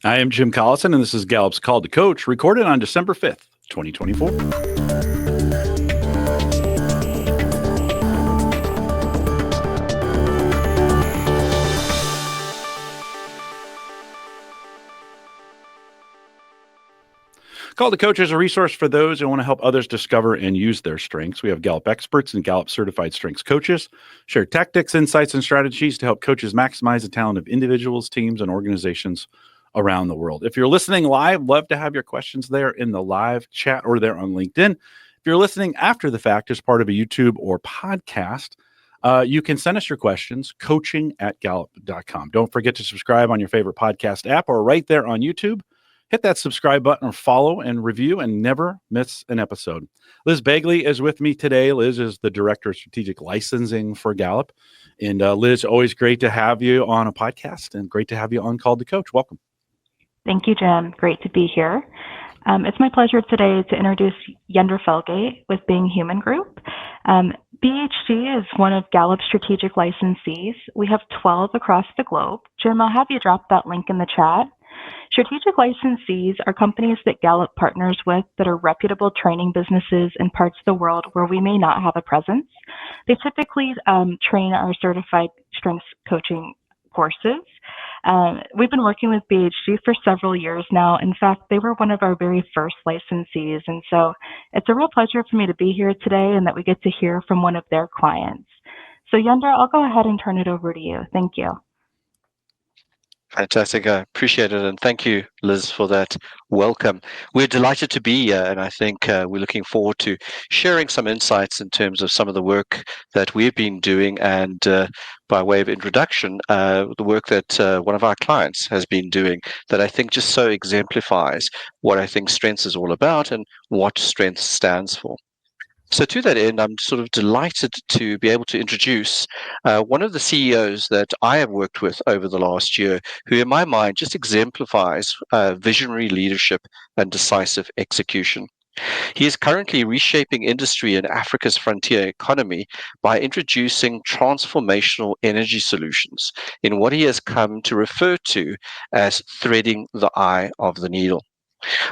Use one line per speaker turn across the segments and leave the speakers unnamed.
I am Jim Collison, and this is Gallup's Call to Coach, recorded on December 5th, 2024. Call to Coach is a resource for those who want to help others discover and use their strengths. We have Gallup experts and Gallup certified strengths coaches, share tactics, insights, and strategies to help coaches maximize the talent of individuals, teams, and organizations around the world. If you're listening live, love to have your questions there in the live chat or there on LinkedIn. If you're listening after the fact as part of a YouTube or podcast, you can send us your questions, coaching@gallup.com. Don't forget to subscribe on your favorite podcast app or right there on YouTube. Hit that subscribe button or follow and review and never miss an episode. Liz Bagley is with me today. Liz is the Director of Strategic Licensing for Gallup. And Liz, always great to have you on a podcast and great to have you on Call to Coach. Welcome.
Thank you, Jim. Great to be here. It's my pleasure today to introduce Yendor Felgate with Being Human Group. BHG is one of Gallup's strategic licensees. We have 12 across the globe. Jim, I'll have you drop that link in the chat. Strategic licensees are companies that Gallup partners with that are reputable training businesses in parts of the world where we may not have a presence. They typically train our certified strengths coaching courses. We've been working with BHG for several years now. In fact, they were one of our very first licensees. And so it's a real pleasure for me to be here today and that we get to hear from one of their clients. So Yendor, I'll go ahead and turn it over to you. Thank you.
Fantastic. I appreciate it. And thank you, Liz, for that welcome. We're delighted to be here. And I think we're looking forward to sharing some insights in terms of some of the work that we've been doing. And by way of introduction, the work that one of our clients has been doing that I think just so exemplifies what I think Strengths is all about and what Strengths stands for. So to that end, I'm sort of delighted to be able to introduce one of the CEOs that I have worked with over the last year, who in my mind just exemplifies visionary leadership and decisive execution. He is currently reshaping industry in Africa's frontier economy by introducing transformational energy solutions in what he has come to refer to as threading the eye of the needle.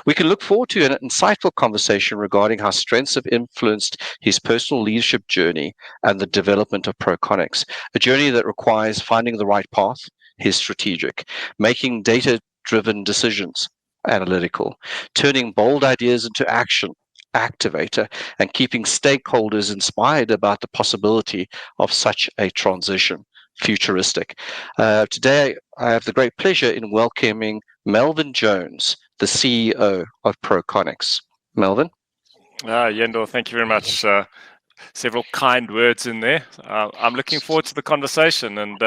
We can look forward to an insightful conversation regarding how strengths have influenced his personal leadership journey and the development of Proconyx, a journey that requires finding the right path, his strategic, making data-driven decisions, analytical, turning bold ideas into action, activator, and keeping stakeholders inspired about the possibility of such a transition, futuristic. Today, I have the great pleasure in welcoming Melvin Jones, the CEO of Proconics. Melvin?
Yendor, thank you very much. Several kind words in there. I'm looking forward to the conversation. And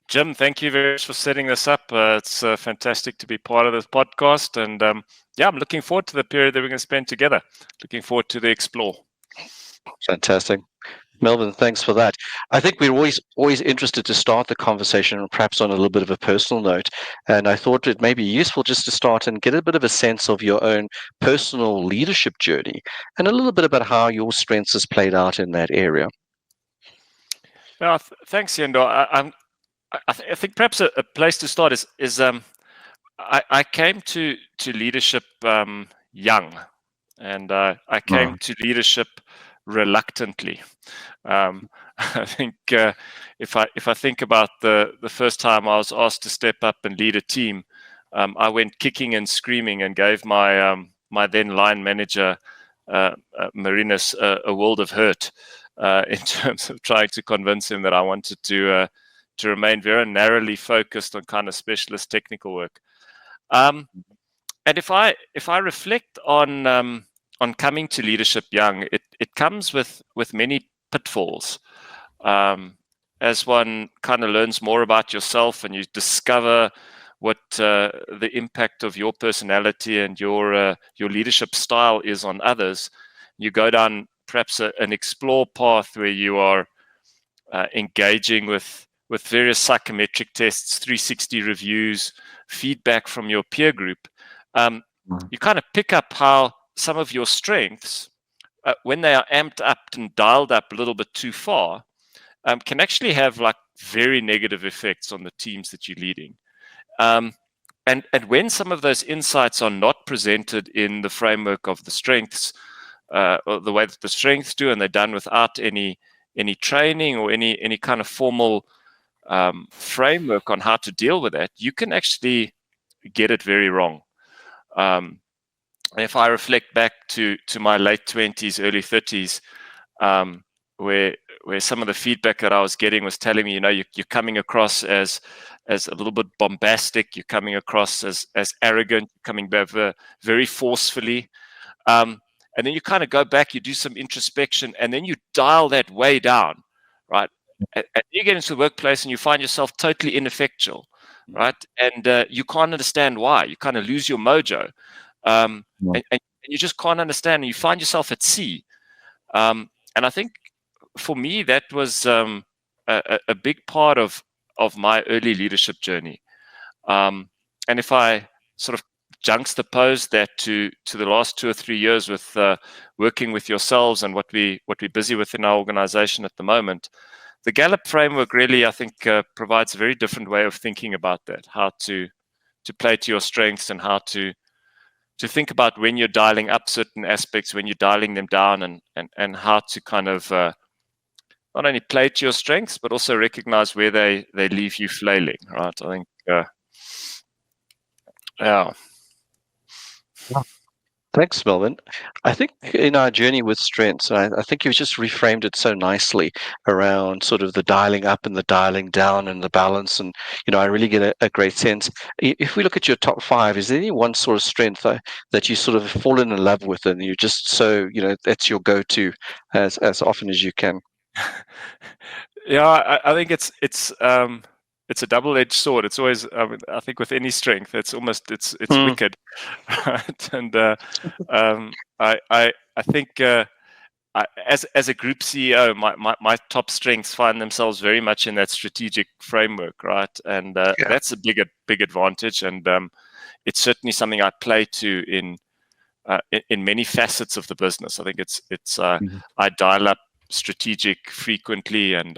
Jim, thank you very much for setting this up. It's fantastic to be part of this podcast. And I'm looking forward to the period that we're going to spend together. Looking forward to the explore.
Fantastic. Melvin, thanks for that. I think we're always interested to start the conversation, perhaps on a little bit of a personal note. And I thought it may be useful just to start and get a bit of a sense of your own personal leadership journey and a little bit about how your strengths has played out in that area.
Well, thanks, Yendor. I think perhaps a place to start is I came to leadership young, and I came to leadership reluctantly. I think if I think about the first time I was asked to step up and lead a team, I went kicking and screaming and gave my my then line manager Marinus a world of hurt in terms of trying to convince him that I wanted to remain very narrowly focused on kind of specialist technical work. And if I reflect on coming to leadership young, it comes with many pitfalls. As one kind of learns more about yourself and you discover what the impact of your personality and your leadership style is on others, you go down perhaps an explore path where you are engaging with various psychometric tests, 360 reviews, feedback from your peer group. You kind of pick up how some of your strengths, when they are amped up and dialed up a little bit too far, can actually have like very negative effects on the teams that you're leading. and when some of those insights are not presented in the framework of the strengths, or the way that the strengths do, and they're done without any training or any kind of formal framework on how to deal with that, you can actually get it very wrong. If I reflect back to my late 20s, early 30s, where some of the feedback that I was getting was telling me, you're coming across as a little bit bombastic, you're coming across as arrogant, coming back very forcefully. And then you kind of go back, you do some introspection, and then you dial that way down, right? And you get into the workplace and you find yourself totally ineffectual, right? And you can't understand why. You kind of lose your mojo. And you just can't understand. And you find yourself at sea. And I think for me, that was a big part of my early leadership journey. And if I sort of juxtapose that to the last 2 or 3 years with working with yourselves and what we're busy with in our organization at the moment, the Gallup framework really, I think, provides a very different way of thinking about that, how to play to your strengths and how to think about when you're dialing up certain aspects, when you're dialing them down, and how to kind of not only play to your strengths, but also recognize where they leave you flailing, right? I think, yeah.
Thanks, Melvin. I think in our journey with strengths, I think you've just reframed it so nicely around sort of the dialing up and the dialing down and the balance. And, I really get a great sense. If we look at your top 5, is there any one sort of strength that you sort of fallen in love with and you just so, that's your go-to as often as you can?
Yeah, I think it's a double-edged sword. It's always, I think, with any strength, it's wicked, right? And I think as a group CEO, my top strengths find themselves very much in that strategic framework, right? And that's a big advantage, and it's certainly something I play to in many facets of the business. I think I dial up strategic frequently, and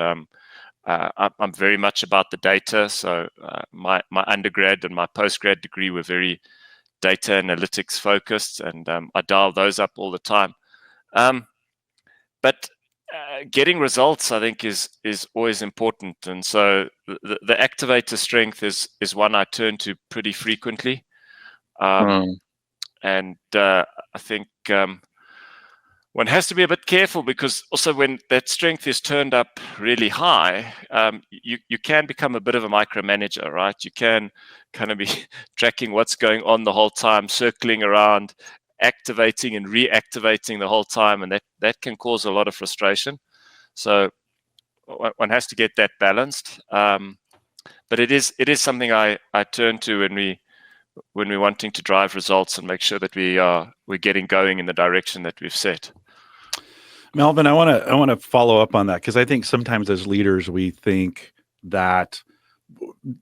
I'm very much about the data. So my undergrad and my postgrad degree were very data analytics focused, and I dial those up all the time. But getting results, I think, is always important. And so the activator strength is one I turn to pretty frequently. And I think one has to be a bit careful, because also when that strength is turned up really high, you can become a bit of a micromanager, right? You can kind of be tracking what's going on the whole time, circling around, activating and reactivating the whole time, and that can cause a lot of frustration. So one has to get that balanced. But it is something I turn to when we're wanting to drive results and make sure that we're getting going in the direction that we've set.
Melvin, I want to follow up on that, because I think sometimes as leaders we think that,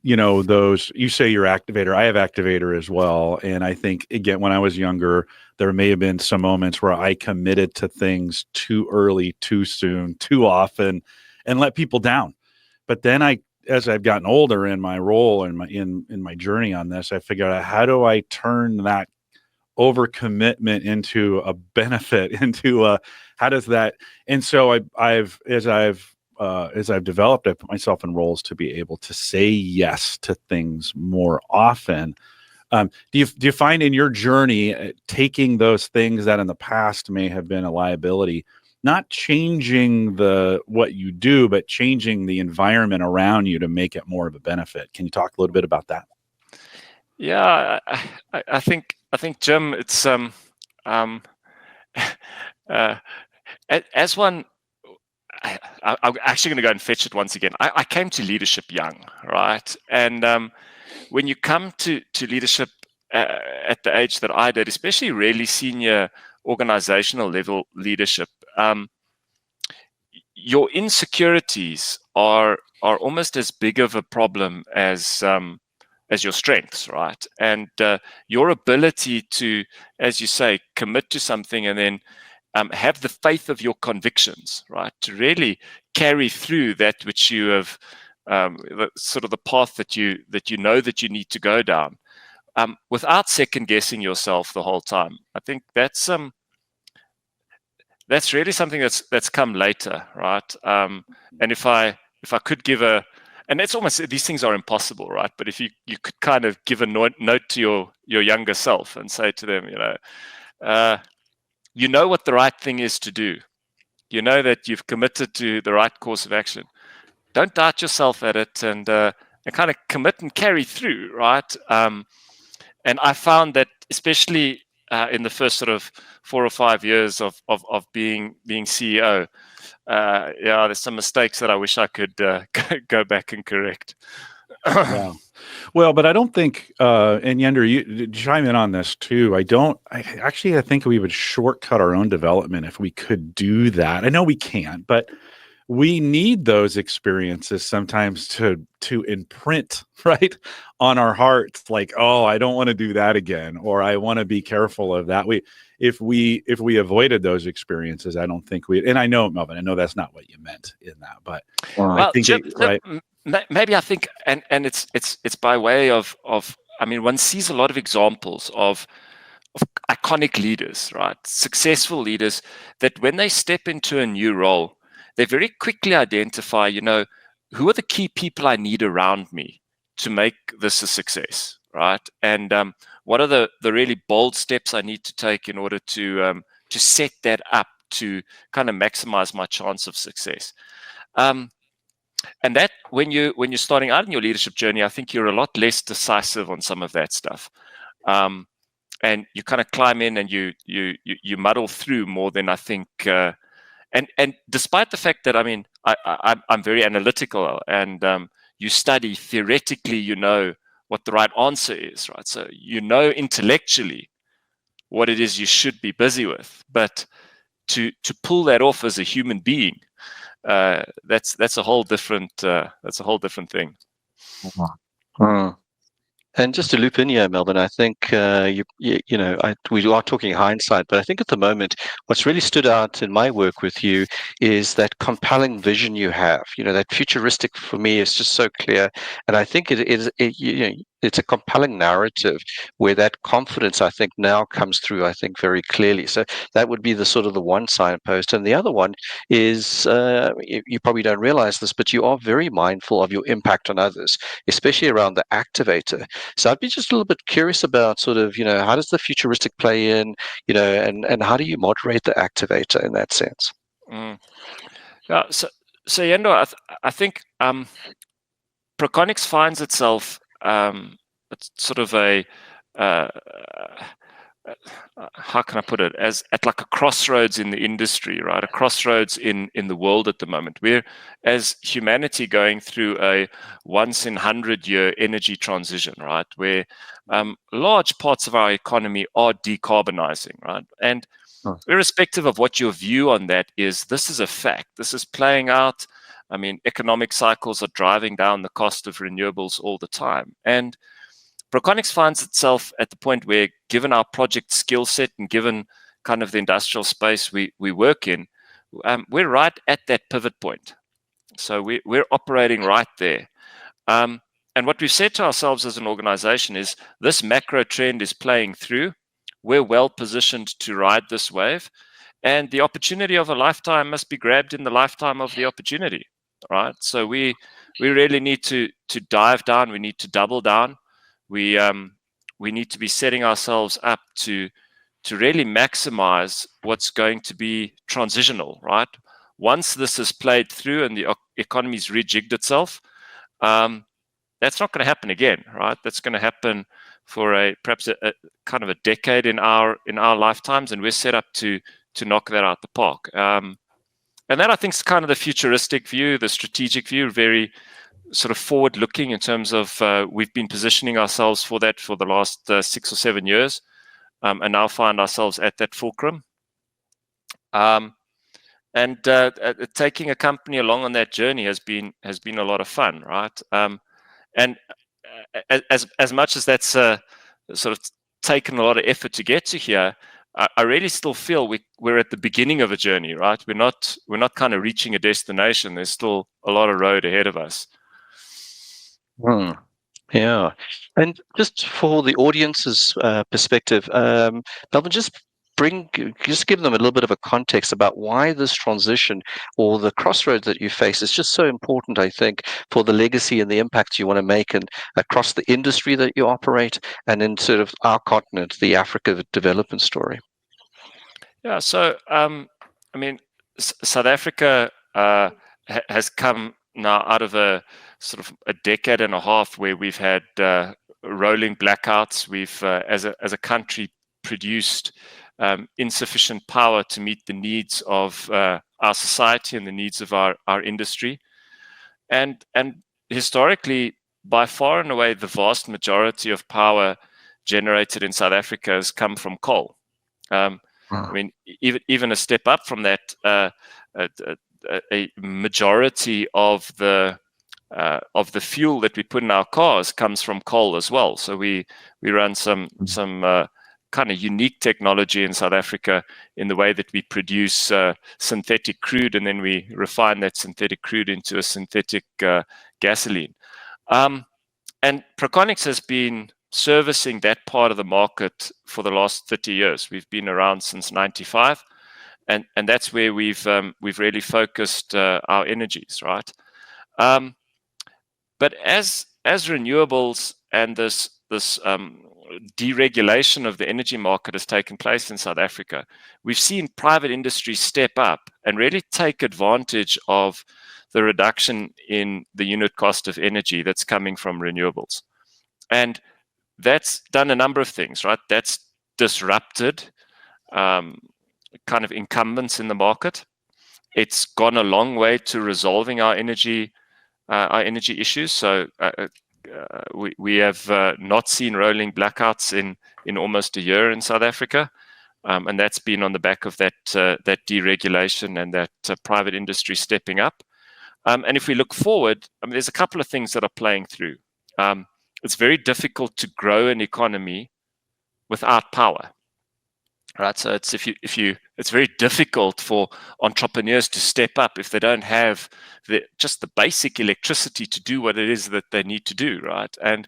those, you say you're activator, I have activator as well. And I think, again, when I was younger, there may have been some moments where I committed to things too early, too soon, too often, and let people down. But then as I've gotten older in my role and in my journey on this, I figured out, how do I turn that overcommitment into a benefit, how does that? And so as I've developed, I put myself in roles to be able to say yes to things more often. Do you find in your journey, taking those things that in the past may have been a liability, not changing what you do, but changing the environment around you to make it more of a benefit? Can you talk a little bit about that?
Yeah, I think, Jim, it's as one. I'm actually going to go and fetch it once again. I came to leadership young, right? And when you come to leadership at the age that I did, especially really senior organizational level leadership, your insecurities are almost as big of a problem as your strengths, right? And your ability to, as you say, commit to something and then have the faith of your convictions, right? To really carry through that which you have, sort of the path that you know that you need to go down. without second guessing yourself the whole time. I think that's really something that's come later, right? And if I could give and it's almost, these things are impossible, right? But if you could kind of give a note to your younger self and say to them, you know what the right thing is to do. You know that you've committed to the right course of action. Don't doubt yourself at it, and kind of commit and carry through, right? And I found that especially in the first sort of 4 or 5 years of being CEO, there's some mistakes that I wish I could go back and correct.
Yeah. Well, but I don't think, and Yendor, you chime in on this too. I think we would shortcut our own development if we could do that. I know we can't, but we need those experiences sometimes to imprint, right, on our hearts. Like, oh, I don't want to do that again, or I want to be careful of that. If we avoided those experiences, I don't think we. And I know, Melvin, I know that's not what you meant in that, but I think
Jim,
right.
Maybe I think, and it's by way of. I mean, one sees a lot of examples of iconic leaders, right? Successful leaders that when they step into a new role, they very quickly identify, who are the key people I need around me to make this a success, right? And what are the really bold steps I need to take in order to set that up to kind of maximize my chance of success. And that when you're starting out in your leadership journey, I think you're a lot less decisive on some of that stuff. And you kind of climb in and you muddle through more than I think. And despite the fact that, I mean, I'm very analytical, and you study theoretically, what the right answer is, right? So intellectually what it is you should be busy with, but to pull that off as a human being, that's a whole different thing.
And just to loop in here, Melvin, I think we are talking hindsight, but I think at the moment, what's really stood out in my work with you is that compelling vision you have. That futuristic for me is just so clear, and I think it's a compelling narrative where that confidence, I think, now comes through, I think, very clearly. So that would be the sort of the one signpost. And the other one is, you probably don't realize this, but you are very mindful of your impact on others, especially around the activator. So I'd be just a little bit curious about sort of, how does the futuristic play in, and how do you moderate the activator in that sense?
Yeah, so Yendor, I think Proconics finds itself it's sort of a how can I put it, as at like a crossroads in the industry, right? A crossroads in the world at the moment. We're, as humanity, going through a once in 100-year energy transition, right? Where large parts of our economy are decarbonizing, right? And irrespective of what your view on that is, this is a fact. This is playing out. I mean, economic cycles are driving down the cost of renewables all the time. And Proconics finds itself at the point where, given our project skill set and given kind of the industrial space we work in, we're right at that pivot point. So we're operating right there. And what we've said to ourselves as an organization is, this macro trend is playing through. We're well positioned to ride this wave. And the opportunity of a lifetime must be grabbed in the lifetime of the opportunity, right? So we really need to dive down. We need to double down. We need to be setting ourselves up to really maximize what's going to be transitional, right? Once this is played through and the economy's rejigged itself, that's not going to happen again, right? That's going to happen for perhaps a kind of a decade in our lifetimes, and we're set up to knock that out the park. And that, I think, is kind of the futuristic view, the strategic view, very sort of forward-looking in terms of we've been positioning ourselves for that for the last 6 or 7 years, and now find ourselves at that fulcrum. And taking a company along on that journey has been a lot of fun, right? And as much as that's sort of taken a lot of effort to get to here, I really still feel we're at the beginning of a journey, right? We're not kind of reaching a destination. There's still a lot of road ahead of us.
Yeah. And just for the audience's perspective, Melvin, just give them a little bit of a context about why this transition or the crossroads that you face is just so important, I think, for the legacy and the impact you want to make and across the industry that you operate and in sort of our continent, the Africa development story.
Yeah, so I mean, South Africa has come now out of a sort of a decade and a half where we've had rolling blackouts. We've, as a country, produced insufficient power to meet the needs of our society and the needs of our industry. And historically, by far and away, the vast majority of power generated in South Africa has come from coal. I mean, even a step up from that, a majority of the fuel that we put in our cars comes from coal as well. So we run some kind of unique technology in South Africa in the way that we produce synthetic crude, and then we refine that synthetic crude into a synthetic gasoline. And Proconics has been servicing that part of the market for the last 30 years. We've been around since '95, and that's where we've really focused our energies, right? But as renewables and this deregulation of the energy market has taken place in South Africa, we've seen private industry step up and really take advantage of the reduction in the unit cost of energy that's coming from renewables. And that's done a number of things, right? That's disrupted kind of incumbents in the market. It's gone a long way to resolving our energy issues. So we have not seen rolling blackouts in almost a year in South Africa, and that's been on the back of that deregulation and that private industry stepping up. And if we look forward, I mean, there's a couple of things that are playing through. It's very difficult to grow an economy without power, right? So it's it's very difficult for entrepreneurs to step up if they don't have just the basic electricity to do what it is that they need to do, right? And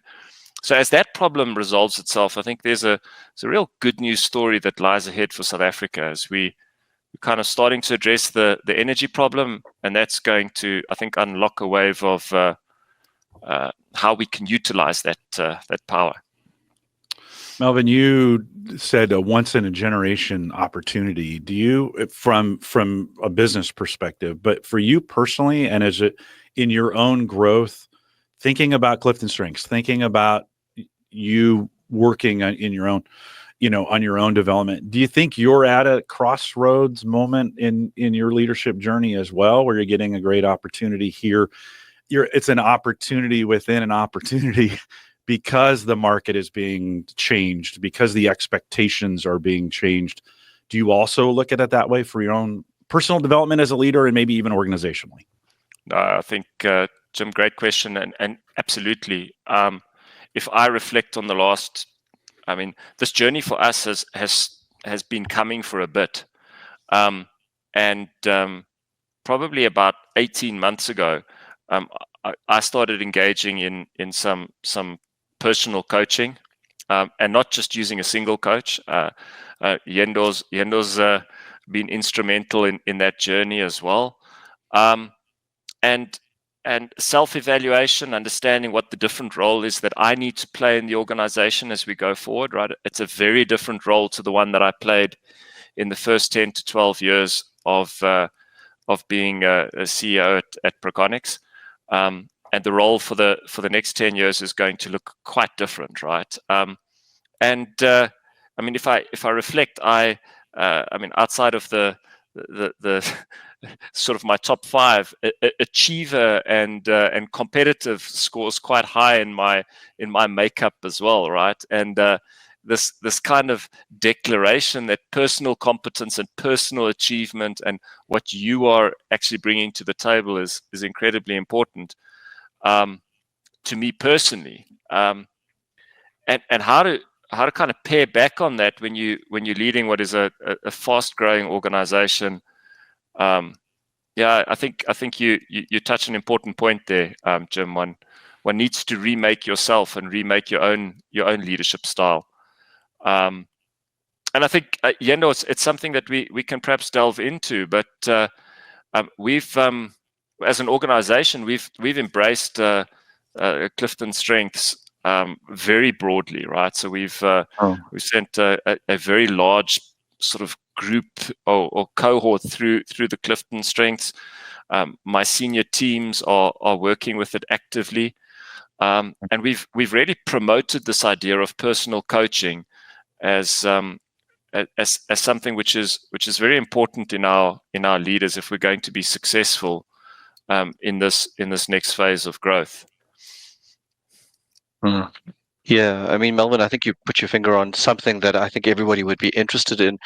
so as that problem resolves itself, I think there's a real good news story that lies ahead for South Africa as we're kind of starting to address the energy problem, and that's going to, I think, unlock a wave of how we can utilize that power.
Melvin, you said a once in a generation opportunity. Do you, from a business perspective, but for you personally, and as it in your own growth, thinking about CliftonStrengths, thinking about you working in your own, on your own development, do you think you're at a crossroads moment in your leadership journey as well, where you're getting a great opportunity here? It's an opportunity within an opportunity because the market is being changed, because the expectations are being changed. Do you also look at it that way for your own personal development as a leader and maybe even organizationally?
I think, Jim, great question. And absolutely. If I reflect on the last, I mean, this journey for us has been coming for a bit. And probably about 18 months ago, I started engaging in some personal coaching, and not just using a single coach. Yendor's been instrumental in that journey as well. And self-evaluation, understanding what the different role is that I need to play in the organization as we go forward, right? It's a very different role to the one that I played in the first 10 to 12 years of being a CEO at Proconics. And the role for the next 10 years is going to look quite different, right? I mean, if I reflect, I mean, outside of the sort of my top 5, achiever and competitive scores quite high in my makeup as well, right? And this kind of declaration that personal competence and personal achievement and what you are actually bringing to the table is incredibly important to me personally. And how to kind of pare back on that when you're leading what is a fast growing organization. Yeah, I think you touch an important point there, Jim, on one needs to remake yourself and remake your own leadership style. And I think Yendor, it's something that we can perhaps delve into, but we've as an organization we've embraced CliftonStrengths very broadly, right? So we've sent a very large sort of group or cohort through the CliftonStrengths. My senior teams are working with it actively, and we've really promoted this idea of personal coaching as something which is very important in our leaders if we're going to be successful in this next phase of growth.
Yeah, I mean, Melvin, I think you put your finger on something that I think everybody would be interested in.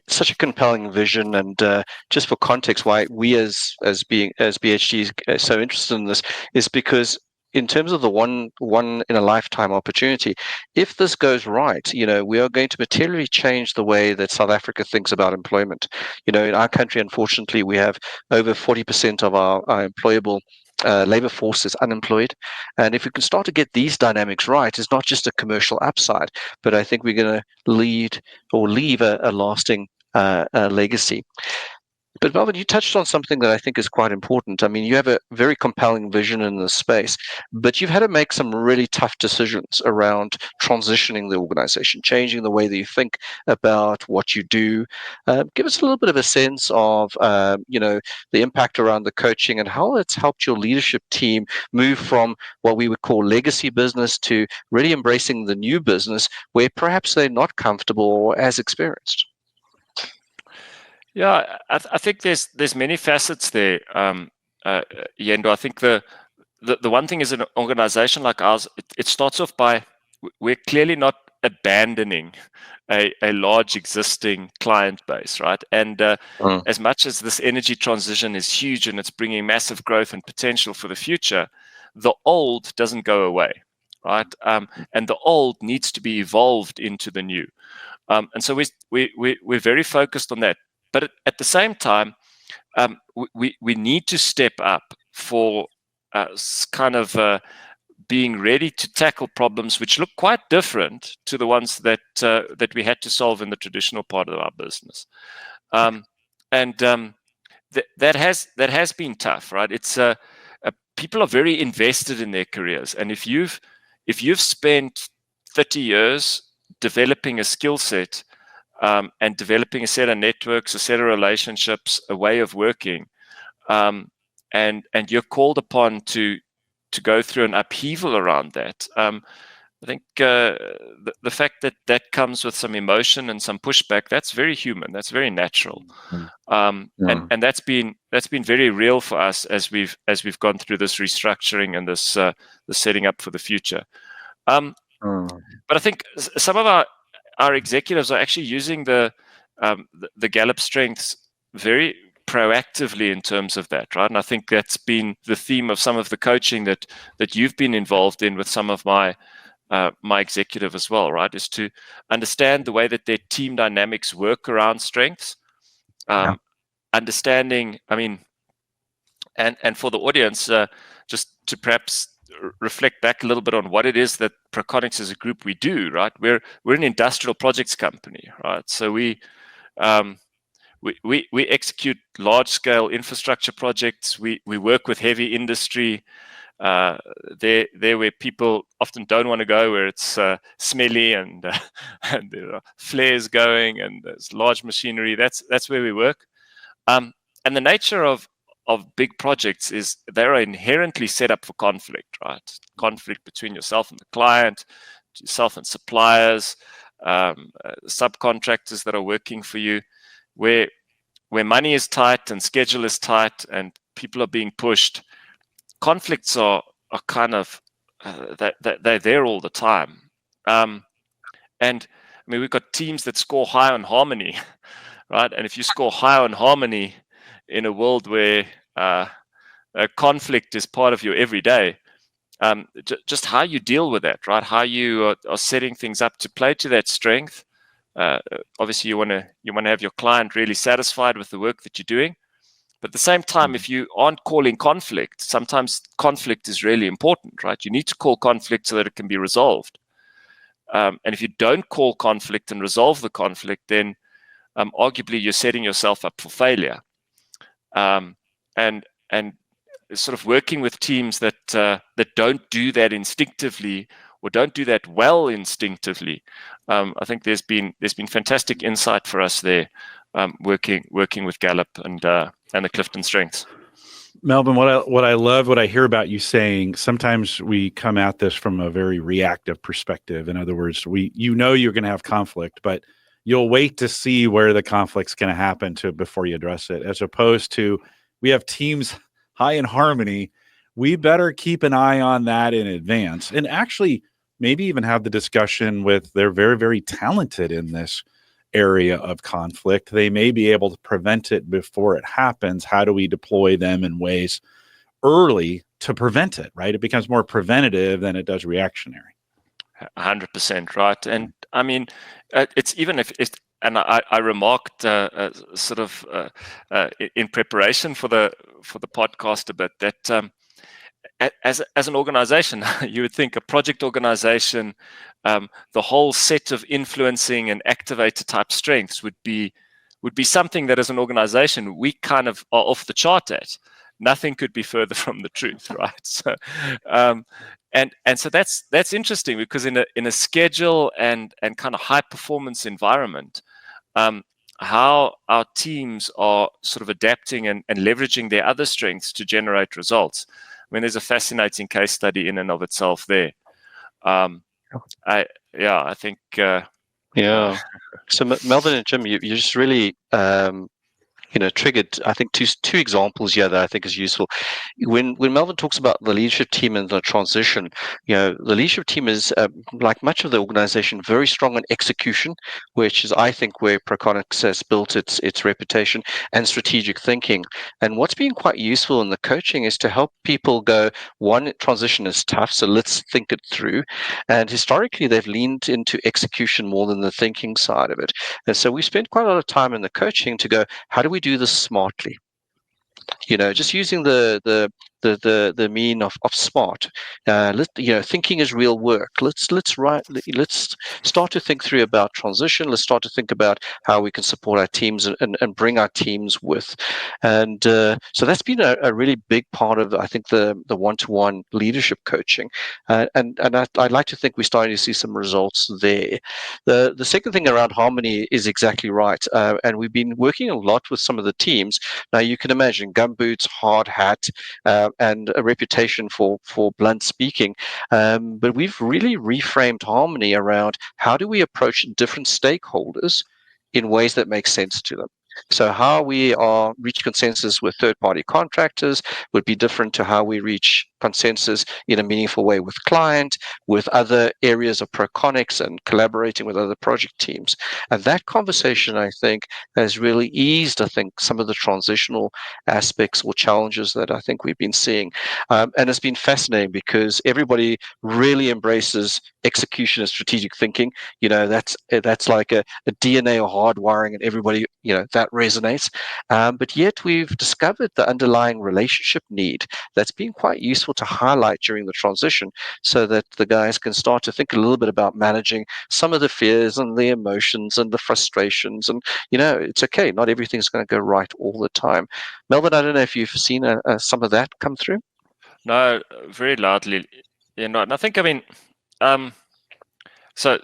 Such a compelling vision, and just for context, why we as BHGs are so interested in this is because in terms of the one in a lifetime opportunity, if this goes right, we are going to materially change the way that South Africa thinks about employment. In our country, unfortunately, we have over 40% of our employable labor force is unemployed. And if we can start to get these dynamics right, it's not just a commercial upside, but I think we're going to leave a lasting legacy. But Melvin, you touched on something that I think is quite important. I mean, you have a very compelling vision in this space, but you've had to make some really tough decisions around transitioning the organization, changing the way that you think about what you do. Give us a little bit of a sense of, the impact around the coaching and how it's helped your leadership team move from what we would call legacy business to really embracing the new business where perhaps they're not comfortable or as experienced.
Yeah, I think there's many facets there, Yendor. I think the one thing is an organization like ours, it starts off by we're clearly not abandoning a large existing client base, right? And as much as this energy transition is huge and it's bringing massive growth and potential for the future, the old doesn't go away, right? And the old needs to be evolved into the new. And so we're very focused on that. But at the same time, we need to step up for kind of being ready to tackle problems which look quite different to the ones that we had to solve in the traditional part of our business, and that has been tough, right? It's people are very invested in their careers, and if you've spent 30 years developing a skill set. And developing a set of networks, a set of relationships, a way of working, and you're called upon to go through an upheaval around that. I think the fact that comes with some emotion and some pushback, that's very human, that's very natural, and that's been very real for us as we've gone through this restructuring and this the setting up for the future. But I think some of our executives are actually using the Gallup strengths very proactively in terms of that, right? And I think that's been the theme of some of the coaching that you've been involved in with some of my executive as well, right? Is to understand the way that their team dynamics work around strengths, understanding. I mean, and for the audience, just to perhaps reflect back a little bit on what it is that Proconics as a group we do, right? We're an industrial projects company, right? So we execute large scale infrastructure projects. We work with heavy industry. There where people often don't want to go, where it's smelly and there are flares going and there's large machinery. That's where we work. And the nature of big projects is they're inherently set up for conflict, right? Conflict between yourself and the client, yourself and suppliers, subcontractors that are working for you, where money is tight and schedule is tight and people are being pushed. Conflicts are kind of they're there all the time. And I mean, we've got teams that score high on harmony, right? And if you score high on harmony in a world where conflict is part of your everyday, just how you deal with that, right? How you are setting things up to play to that strength. Obviously, you want to have your client really satisfied with the work that you're doing, But at the same time, if you aren't calling conflict, sometimes conflict is really important, right? You need to call conflict so that it can be resolved. And if you don't call conflict and resolve the conflict, then arguably you're setting yourself up for failure. And sort of working with teams that don't do that instinctively or don't do that well instinctively, I think there's been fantastic insight for us there, working with Gallup and the CliftonStrengths.
Melvin, what I love, what I hear about you saying, sometimes we come at this from a very reactive perspective. In other words, you're going to have conflict, but you'll wait to see where the conflict's going to happen before you address it, as opposed to we have teams high in harmony. We better keep an eye on that in advance, and actually maybe even have the discussion with they're very, very talented in this area of conflict. They may be able to prevent it before it happens. How do we deploy them in ways early to prevent it, right? It becomes more preventative than it does reactionary.
100% right. And I mean, it's even if it's, and I remarked sort of in preparation for the podcast a bit that as an organization, you would think a project organization, the whole set of influencing and activator type strengths would be something that as an organization we kind of are off the chart at. Nothing could be further from the truth, right? So, and so that's interesting, because in a schedule and kind of high performance environment, how our teams are sort of adapting and leveraging their other strengths to generate results. I mean, there's a fascinating case study in and of itself there. I think.
Yeah. So Melvin and Jim, you just really triggered, I think, two examples here that I think is useful. When Melvin talks about the leadership team and the transition, the leadership team is, like much of the organization, very strong in execution, which is, I think, where Proconics has built its reputation, and strategic thinking. And what's been quite useful in the coaching is to help people go, one, transition is tough, so let's think it through. And historically, they've leaned into execution more than the thinking side of it. And so we spent quite a lot of time in the coaching to go, how do we do this smartly? Just using the mean of smart. Thinking is real work. Let's start to think through about transition. Let's start to think about how we can support our teams and bring our teams with. And so that's been a really big part of, I think, the one-to-one leadership coaching. And I'd like to think we're starting to see some results there. The second thing around harmony is exactly right. And we've been working a lot with some of the teams. Now, you can imagine gumboots, hard hat, and a reputation for blunt speaking. But we've really reframed harmony around how do we approach different stakeholders in ways that make sense to them. So how we reach consensus with third-party contractors would be different to how we reach consensus in a meaningful way with client, with other areas of Proconics, and collaborating with other project teams. And that conversation, I think, has really eased, I think, some of the transitional aspects or challenges that I think we've been seeing. And it's been fascinating because everybody really embraces execution and strategic thinking. That's like a DNA or hardwiring, and everybody, that resonates. But yet we've discovered the underlying relationship need that's been quite useful to highlight during the transition, so that the guys can start to think a little bit about managing some of the fears and the emotions and the frustrations. And, it's okay. Not everything's going to go right all the time. Melvin, I don't know if you've seen some of that come through.
No, very loudly. And I think, so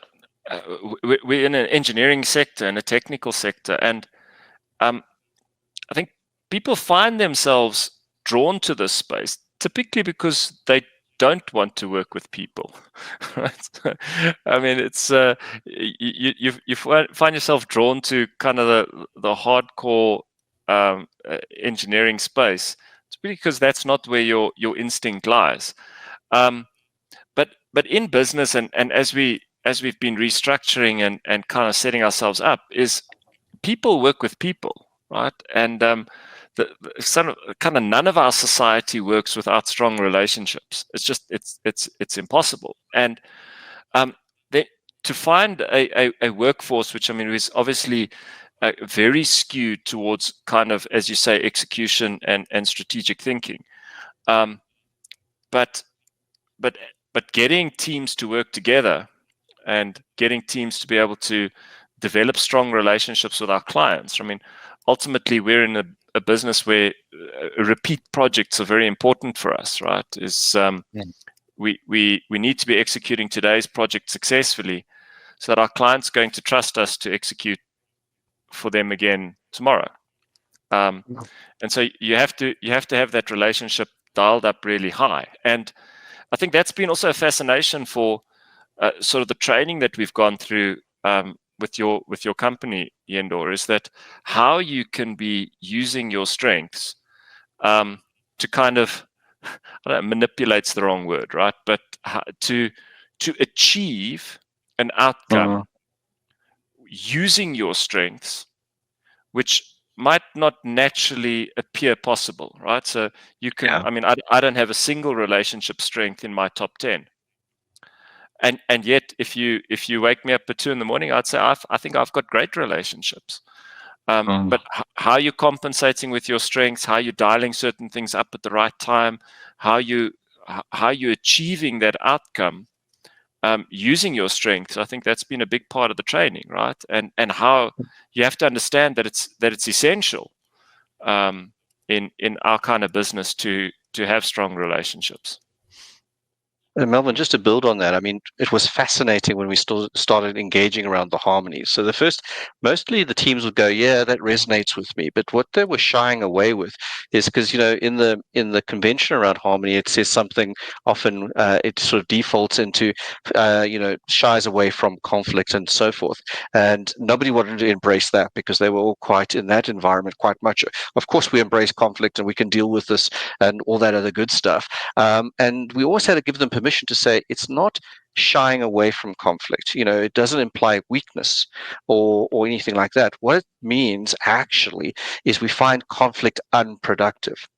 we're in an engineering sector and a technical sector, and I think people find themselves drawn to this space typically because they don't want to work with people, right? It's you find yourself drawn to kind of the hardcore engineering space. It's because that's not where your instinct lies. But in business, and as we've been restructuring and kind of setting ourselves up, is people work with people, right? And kind of none of our society works without strong relationships. It's just it's impossible. And to find a workforce which is obviously very skewed towards kind of, as you say, execution and strategic thinking. But getting teams to work together and getting teams to be able to develop strong relationships with our clients. I mean, ultimately, we're in a business where repeat projects are very important for us, right? We need to be executing today's project successfully so that our clients are going to trust us to execute for them again tomorrow. And so you have to have that relationship dialed up really high. And I think that's been also a fascination for sort of the training that we've gone through with your company, Yendor, is that how you can be using your strengths to kind of, I don't know, manipulate's the wrong word, right? But to achieve an outcome using your strengths, which might not naturally appear possible, right? So you can, I mean, I don't have a single relationship strength in my top 10. And yet, if you wake me up at 2 a.m, I'd say I think I've got great relationships. But how you're compensating with your strengths, how you're dialing certain things up at the right time, how you're achieving that outcome using your strengths, I think that's been a big part of the training, right? And how you have to understand that it's essential in our kind of business to have strong relationships.
And Melvin, just to build on that, I mean, it was fascinating when we started engaging around the harmonies. So mostly the teams would go, yeah, that resonates with me. But what they were shying away with is because, in the convention around harmony, it says something often, it sort of defaults into, shies away from conflict and so forth. And nobody wanted to embrace that because they were all quite in that environment, quite much. Of course, we embrace conflict and we can deal with this and all that other good stuff. And we always had to give them permission to say it's not shying away from conflict. It doesn't imply weakness or anything like that. What it means actually is we find conflict unproductive.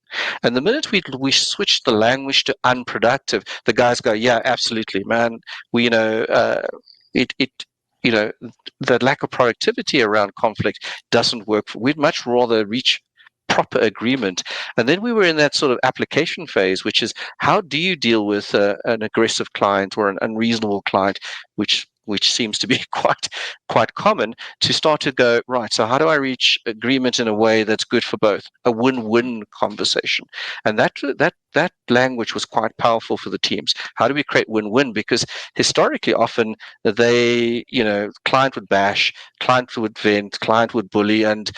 And the minute we switch the language to unproductive, the guys go, yeah, absolutely, man. The lack of productivity around conflict doesn't work. We'd much rather reach proper agreement. And then we were in that sort of application phase, which is how do you deal with an aggressive client or an unreasonable client, which seems to be quite common, to start to go, right, so how do I reach agreement in a way that's good for both? A win-win conversation. And that language was quite powerful for the teams. How do we create win-win? Because historically, often client would bash, client would vent, client would bully, and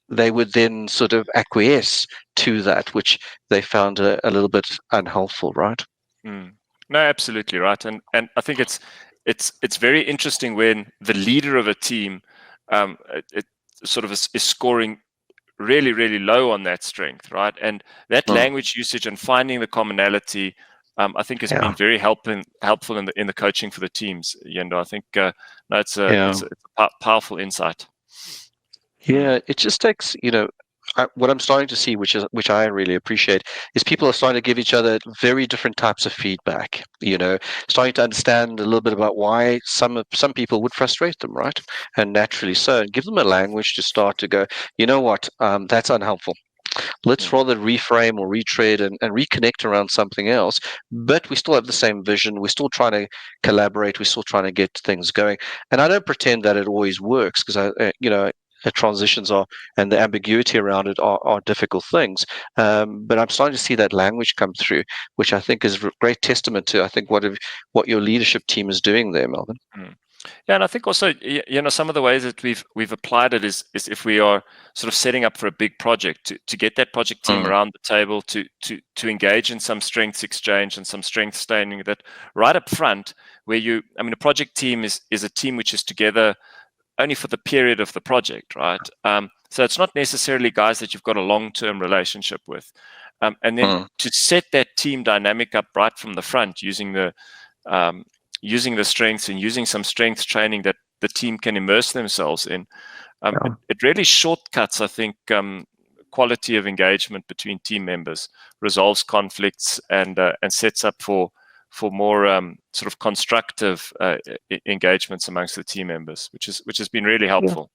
they would then sort of acquiesce to that, which they found a little bit unhelpful, right?
No, absolutely right. And I think it's very interesting when the leader of a team it sort of is scoring really, really low on that strength, right? And that language usage and finding the commonality, I think has been very helpful in the coaching for the teams, Yendor. I think it's a powerful insight.
Yeah, it just takes, what I'm starting to see, which I really appreciate, is people are starting to give each other very different types of feedback. Starting to understand a little bit about why some people would frustrate them, right? And naturally so, and give them a language to start to go, you know what, that's unhelpful. Let's rather reframe or retread and reconnect around something else. But we still have the same vision. We're still trying to collaborate. We're still trying to get things going. And I don't pretend that it always works because transitions and the ambiguity around it are difficult things. But I'm starting to see that language come through, which I think is a great testament to, I think, what your leadership team is doing there, Melvin.
Yeah, and I think also, some of the ways that we've applied it is if we are sort of setting up for a big project to get that project team around the table to engage in some strengths exchange and some strength staining, that right up front, where a project team is a team which is together only for the period of the project, right? So it's not necessarily guys that you've got a long-term relationship with. And then to set that team dynamic up right from the front using the strengths and using some strengths training that the team can immerse themselves in, it really shortcuts, I think, quality of engagement between team members, resolves conflicts, and sets up for more sort of constructive engagements amongst the team members, which has been really helpful.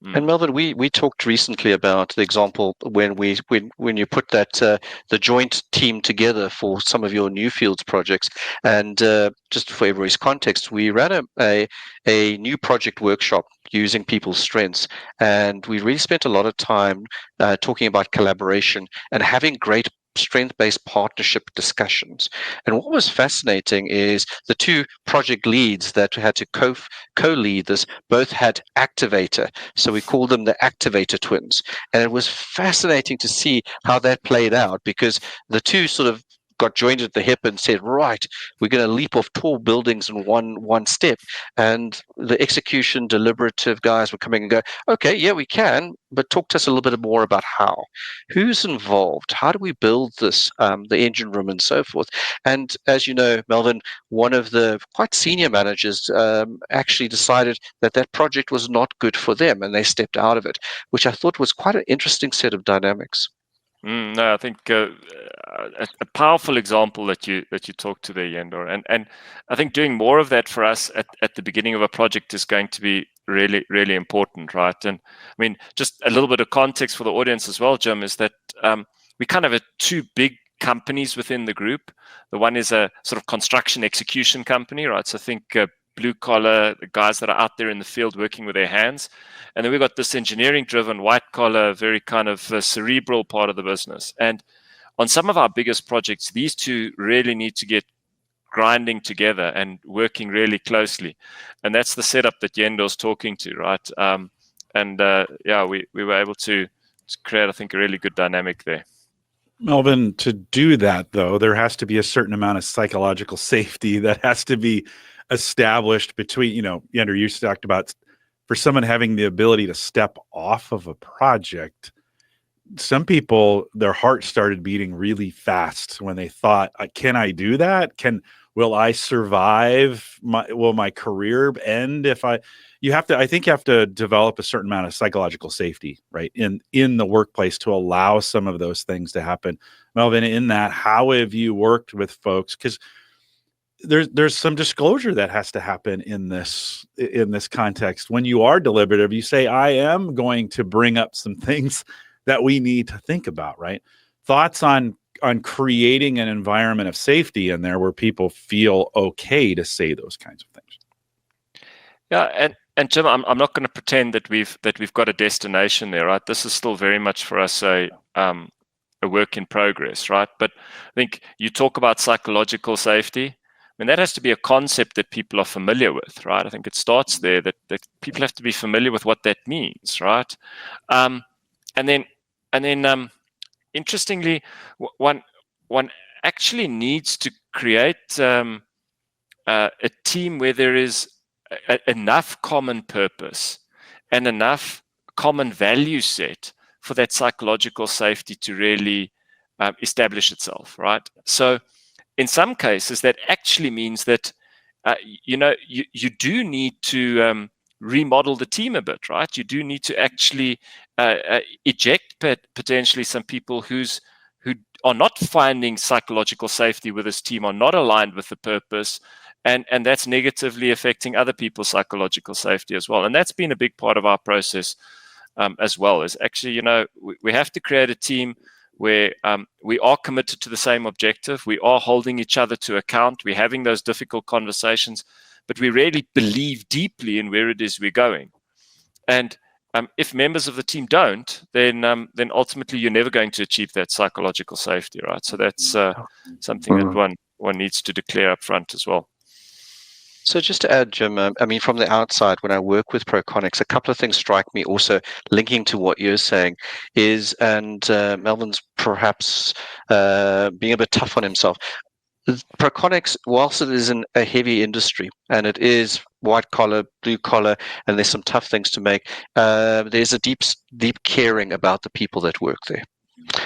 And Melvin, we talked recently about the example when you put that the joint team together for some of your new fields projects, and just for everybody's context, we ran a new project workshop using people's strengths, and we really spent a lot of time talking about collaboration and having great strength-based partnership discussions. And what was fascinating is the two project leads that had to co-lead this both had activator. So we called them the activator twins. And it was fascinating to see how that played out, because the two sort of got joined at the hip and said, right, we're going to leap off tall buildings in one step. And the execution deliberative guys were coming and go, okay, yeah, we can, but talk to us a little bit more about how. Who's involved? How do we build this, the engine room and so forth? And as you know, Melvin, one of the quite senior managers actually decided that that project was not good for them, and they stepped out of it, which I thought was quite an interesting set of dynamics.
No, I think a powerful example that you talked to there, Yendor, and I think doing more of that for us at the beginning of a project is going to be really, really important, right? And I mean, just a little bit of context for the audience as well, Jim, is that we kind of have two big companies within the group. The one is a sort of construction execution company, right? So think blue collar, the guys that are out there in the field working with their hands. And then we've got this engineering driven, white collar, very kind of cerebral part of the business. And on some of our biggest projects, these two really need to get grinding together and working really closely. And that's the setup that Yendor's talking to, right? Yeah, we were able to create, I think, a really good dynamic there.
Melvin, to do that, though, there has to be a certain amount of psychological safety that has to be established between, Yendor, you talked about for someone having the ability to step off of a project. Some people, their heart started beating really fast when they thought, can I do that? Will I survive? Will my career end if I think you have to develop a certain amount of psychological safety, right? In the workplace to allow some of those things to happen. Melvin, in that, how have you worked with folks? Because there's some disclosure that has to happen in this context. When you are deliberative, you say, I am going to bring up some things that we need to think about, right? Thoughts on creating an environment of safety in there where people feel okay to say those kinds of things.
Yeah, and Jim, I'm not going to pretend that we've got a destination there, right? This is still very much for us a work in progress, right? But I think you talk about psychological safety. I mean, that has to be a concept that people are familiar with, right? I think it starts there, that people have to be familiar with what that means, right? And then interestingly, one actually needs to create a team where there is enough common purpose and enough common value set for that psychological safety to really establish itself, right? So in some cases, that actually means that you do need to remodel the team a bit, right? You do need to actually eject potentially some people who are not finding psychological safety with this team, are not aligned with the purpose, and that's negatively affecting other people's psychological safety as well. And that's been a big part of our process as well. Is actually, we have to create a team where we are committed to the same objective. We are holding each other to account. We're having those difficult conversations, but we really believe deeply in where it is we're going. And if members of the team don't, then ultimately you're never going to achieve that psychological safety, right? So that's something that one needs to declare up front as well.
So just to add, Jim, I mean, from the outside, when I work with Proconics, a couple of things strike me also linking to what you're saying is, and Melvin's perhaps being a bit tough on himself. Proconics, whilst it is a heavy industry and it is white collar, blue collar, and there's some tough things to make, there's a deep caring about the people that work there.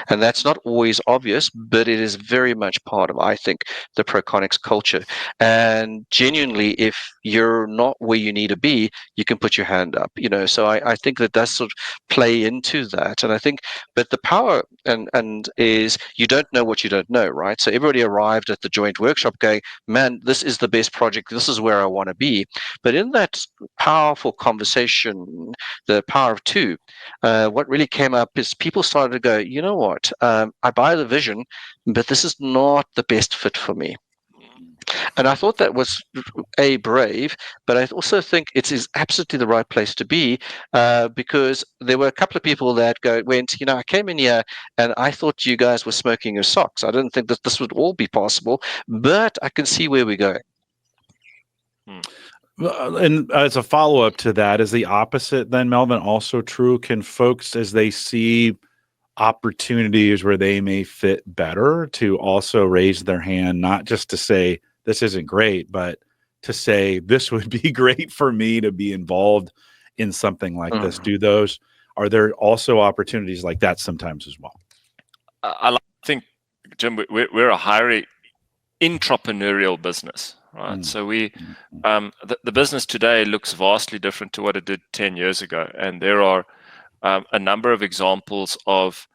And that's not always obvious, but it is very much part of, I think, the Proconics culture. And genuinely, if you're not where you need to be, you can put your hand up, so I think that does sort of play into that. And I think, but the power and is, you don't know what you don't know, right? So everybody arrived at the joint workshop going, man, this is the best project, this is where I want to be. But in that powerful conversation, the power of two, what really came up is people started to go, you know what, I buy the vision, but this is not the best fit for me. And I thought that was brave, but I also think it is absolutely the right place to be, because there were a couple of people that went, I came in here and I thought you guys were smoking your socks. I didn't think that this would all be possible, but I can see where we're going.
And as a follow-up to that, is the opposite then, Melvin, also true? Can folks, as they see opportunities where they may fit better, to also raise their hand, not just to say this isn't great, but to say this would be great for me to be involved in something like this? Are there also opportunities like that sometimes as well?
I think, Jim, we're a highly intrapreneurial business, right? So the business today looks vastly different to what it did 10 years ago, and there are a number of examples of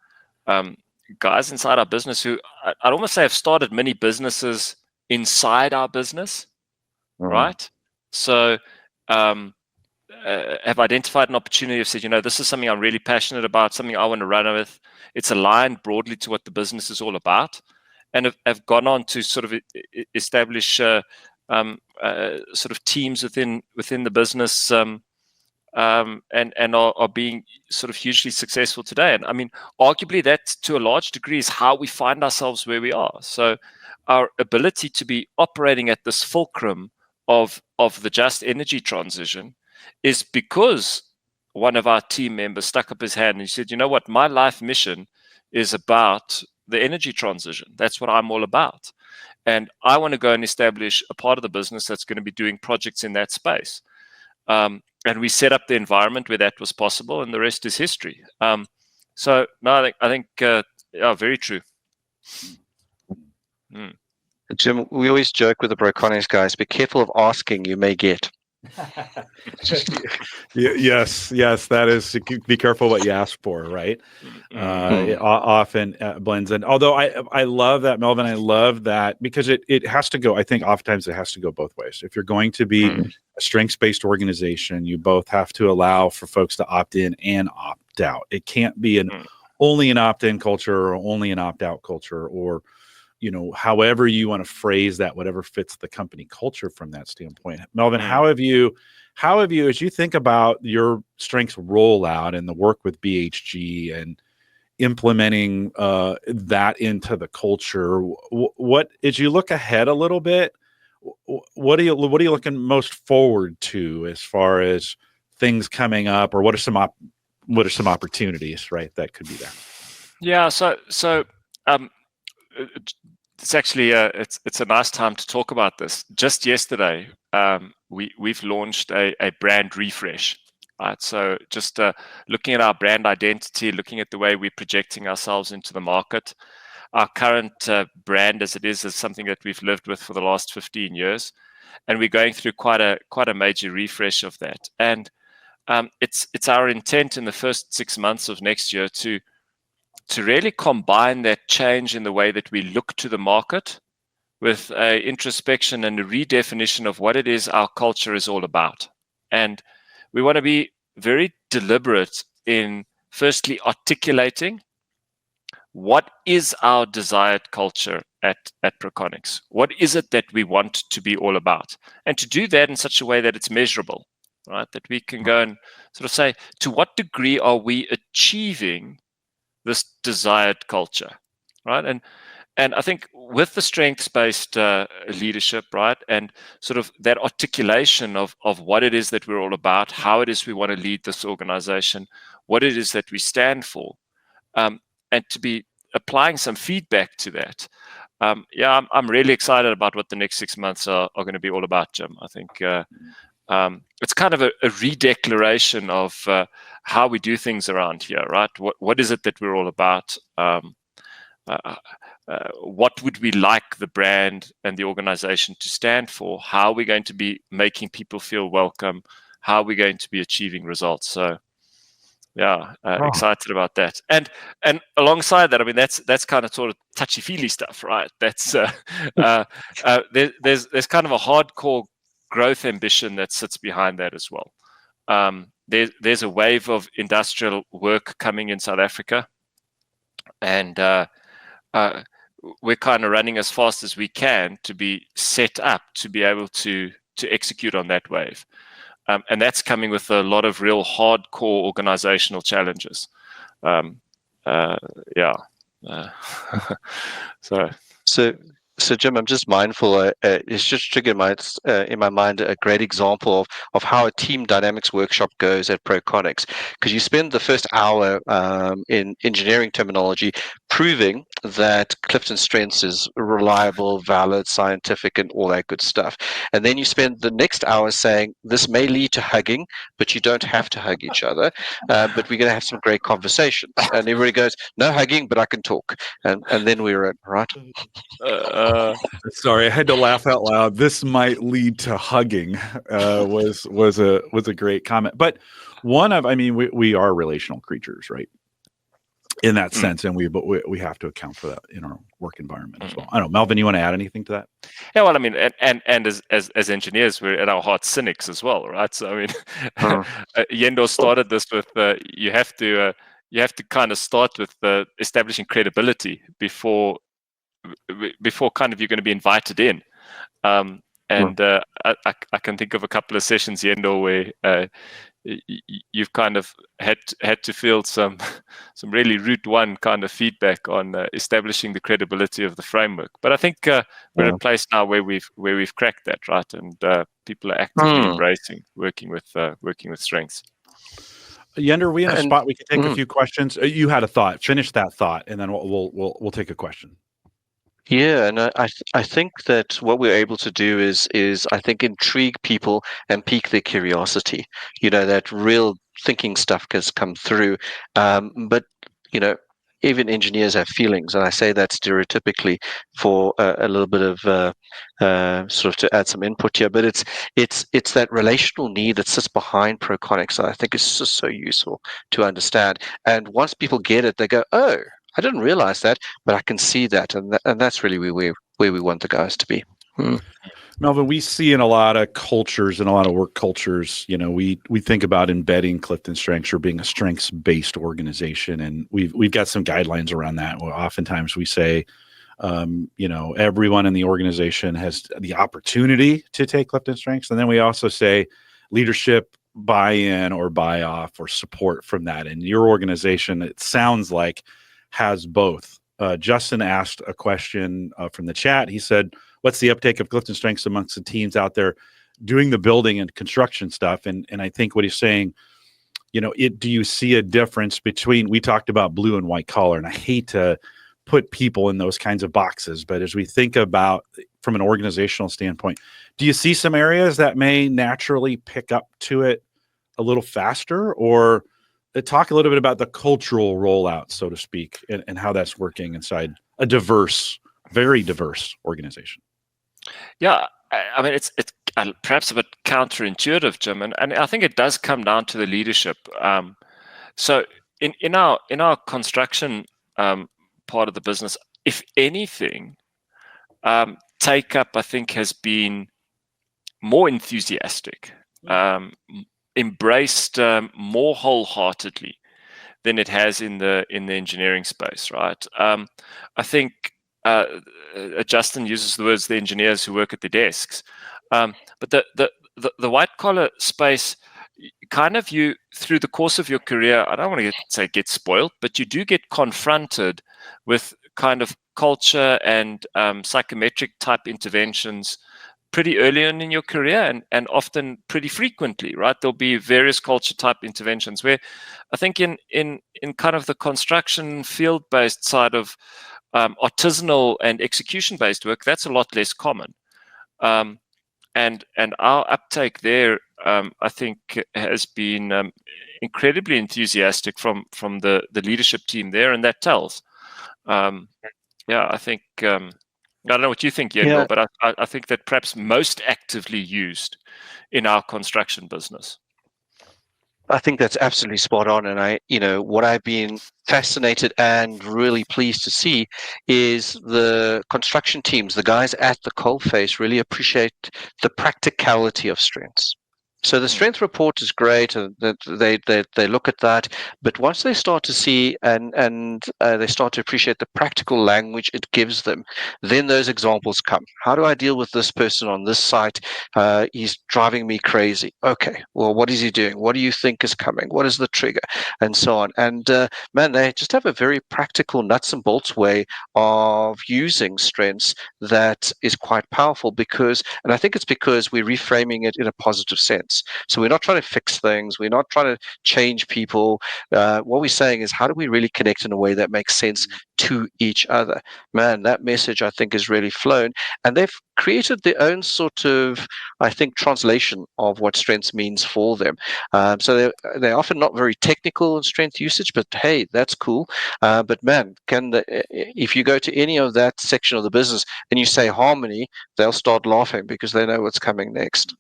guys inside our business who I'd almost say have started many businesses inside our business, right? So have identified an opportunity, have said, this is something I'm really passionate about, something I want to run with. It's aligned broadly to what the business is all about, and have gone on to sort of establish sort of teams within the business, and are being sort of hugely successful today. And I mean, arguably that to a large degree is how we find ourselves where we are. So our ability to be operating at this fulcrum of the just energy transition is because one of our team members stuck up his hand and he said, you know what, my life mission is about the energy transition. That's what I'm all about. And I want to go and establish a part of the business that's going to be doing projects in that space. And we set up the environment where that was possible, and the rest is history. So no, I think very true.
Jim, we always joke with the Proconics guys, be careful of asking, you may get.
Yes, that is, be careful what you ask for, right? It often blends in. Although I love that, Melvin. I love that because it has to go. I think oftentimes it has to go both ways. If you're going to be a strengths-based organization, you both have to allow for folks to opt in and opt out. It can't be only an opt-in culture or only an opt-out culture, or however you want to phrase that, whatever fits the company culture from that standpoint. Melvin, how have you, as you think about your strengths rollout and the work with BHG and implementing that into the culture, what, as you look ahead a little bit, what are you looking most forward to as far as things coming up, or what are some opportunities, right, that could be there?
Yeah. So it's actually it's a nice time to talk about this. Just yesterday, we've launched a brand refresh. Right, so just looking at our brand identity, looking at the way we're projecting ourselves into the market. Our current brand, as it is something that we've lived with for the last 15 years, and we're going through quite a major refresh of that. And it's our intent in the first 6 months of next year to really combine that change in the way that we look to the market with a introspection and a redefinition of what it is our culture is all about. And we want to be very deliberate in firstly articulating what is our desired culture at Proconics. What is it that we want to be all about? And to do that in such a way that it's measurable, right? That we can go and sort of say, to what degree are we achieving this desired culture, right? And I think with the strengths-based leadership, right, and sort of that articulation of what it is that we're all about, how it is we want to lead this organization, what it is that we stand for, and to be applying some feedback to that. I'm really excited about what the next 6 months are going to be all about, Jim. I think it's kind of a redeclaration of how we do things around here, right? What is it that we're all about? what would we like the brand and the organization to stand for? How are we going to be making people feel welcome? How are we going to be achieving results? So, yeah, excited about that. And alongside that, I mean, that's kind of sort of touchy-feely stuff, right? That's there's kind of a hardcore growth ambition that sits behind that as well. There's a wave of industrial work coming in South Africa, and we're kind of running as fast as we can to be set up to be able to execute on that wave. And that's coming with a lot of real hardcore organizational challenges.
So Jim, I'm just mindful. It's just triggered in my mind a great example of how a team dynamics workshop goes at Proconics, because you spend the first hour in engineering terminology proving that CliftonStrengths is reliable, valid, scientific, and all that good stuff, and then you spend the next hour saying this may lead to hugging, but you don't have to hug each other. But we're going to have some great conversations, and everybody goes, "No hugging, but I can talk," and then we're in, right.
Sorry, I had to laugh out loud. This might lead to hugging. Was a great comment, but we are relational creatures, right? In that sense, and we have to account for that in our work environment as well. I don't know, Melvin, you want to add anything to that?
Yeah, well, I mean, and as engineers, we're at our heart cynics as well, right? So I mean, Yendor started this with you have to kind of start with establishing credibility before kind of you're going to be invited in. I can think of a couple of sessions, Yendor, where you've kind of had to field some really route one kind of feedback on establishing the credibility of the framework. But I think we're at a place now where we've cracked that, right? And people are actively embracing working with strengths.
Yendor, are we in a spot we can take a few questions? You had a thought. Finish that thought, and then we'll take a question.
Yeah, and I think that what we're able to do is I think intrigue people and pique their curiosity. That real thinking stuff has come through, but even engineers have feelings, and I say that stereotypically for a little bit of sort of to add some input here. But it's that relational need that sits behind Proconics that I think is just so useful to understand. And once people get it, they go, "Oh, I didn't realize that, but I can see that," and that's really where we want the guys to be.
Melvin, we see in a lot of cultures and a lot of work cultures, we think about embedding CliftonStrengths or being a strengths-based organization, and we've got some guidelines around that. Well, oftentimes we say, everyone in the organization has the opportunity to take CliftonStrengths, and then we also say leadership buy-in or buy-off or support from that. And your organization, it sounds like, has both. Justin asked a question from the chat. He said, "What's the uptake of CliftonStrengths amongst the teams out there doing the building and construction stuff?" And I think what he's saying, do you see a difference between? We talked about blue and white collar, and I hate to put people in those kinds of boxes, but as we think about from an organizational standpoint, do you see some areas that may naturally pick up to it a little faster, or talk a little bit about the cultural rollout, so to speak, and how that's working inside a very diverse organization?
Yeah, I mean, it's perhaps a bit counterintuitive, Jim, and I think it does come down to the leadership. So in our construction part of the business, if anything, take up, I think, has been more enthusiastic. Embraced more wholeheartedly than it has in the engineering space, right? I think Justin uses the words the engineers who work at the desks, but the white collar space, kind of, you through the course of your career, I don't want to say get spoiled, but you do get confronted with kind of culture and psychometric type interventions pretty early on in your career, and often pretty frequently, right? There'll be various culture type interventions where I think in kind of the construction field-based side of artisanal and execution-based work, that's a lot less common. And our uptake there, I think, has been incredibly enthusiastic from the leadership team there, and that tells. yeah, I think I don't know what you think, Yendor,
Yeah.
but I think that perhaps most actively used in our construction business.
I think that's absolutely spot on. And what I've been fascinated and really pleased to see is the construction teams, the guys at the coalface, really appreciate the practicality of strengths. So the strength report is great, and they look at that. But once they start to see and they start to appreciate the practical language it gives them, then those examples come. How do I deal with this person on this site? He's driving me crazy. Okay, well, what is he doing? What do you think is coming? What is the trigger? And so on. And man, they just have a very practical nuts and bolts way of using strengths that is quite powerful and I think it's because we're reframing it in a positive sense. So we're not trying to fix things. We're not trying to change people. What we're saying is, how do we really connect in a way that makes sense to each other? Man, that message, I think, has really flown. And they've created their own sort of, I think, translation of what strengths means for them. So they're often not very technical in strength usage, but hey, that's cool. But man, if you go to any of that section of the business and you say harmony, they'll start laughing because they know what's coming next.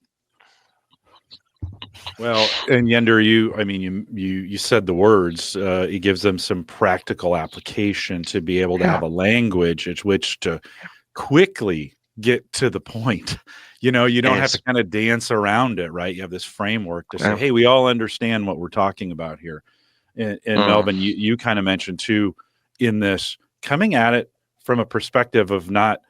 Well, and Yendor, you said the words. It gives them some practical application to be able to have a language at which to quickly get to the point. You don't have to kind of dance around it, right? You have this framework to say, hey, we all understand what we're talking about here. And Melvin, you kind of mentioned too, in this, coming at it from a perspective of not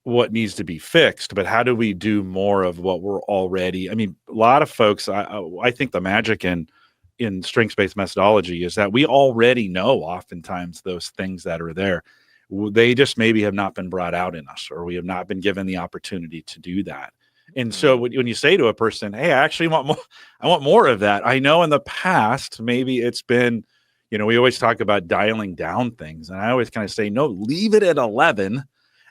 what needs to be fixed, but how do we do more of what we're already? I mean, a lot of folks, I think the magic in strengths-based methodology is that we already know oftentimes those things that are there. They just maybe have not been brought out in us, or we have not been given the opportunity to do that. And so when you say to a person, hey, I actually want more, I want more of that. I know in the past, maybe it's been, we always talk about dialing down things. And I always kind of say, no, leave it at 11.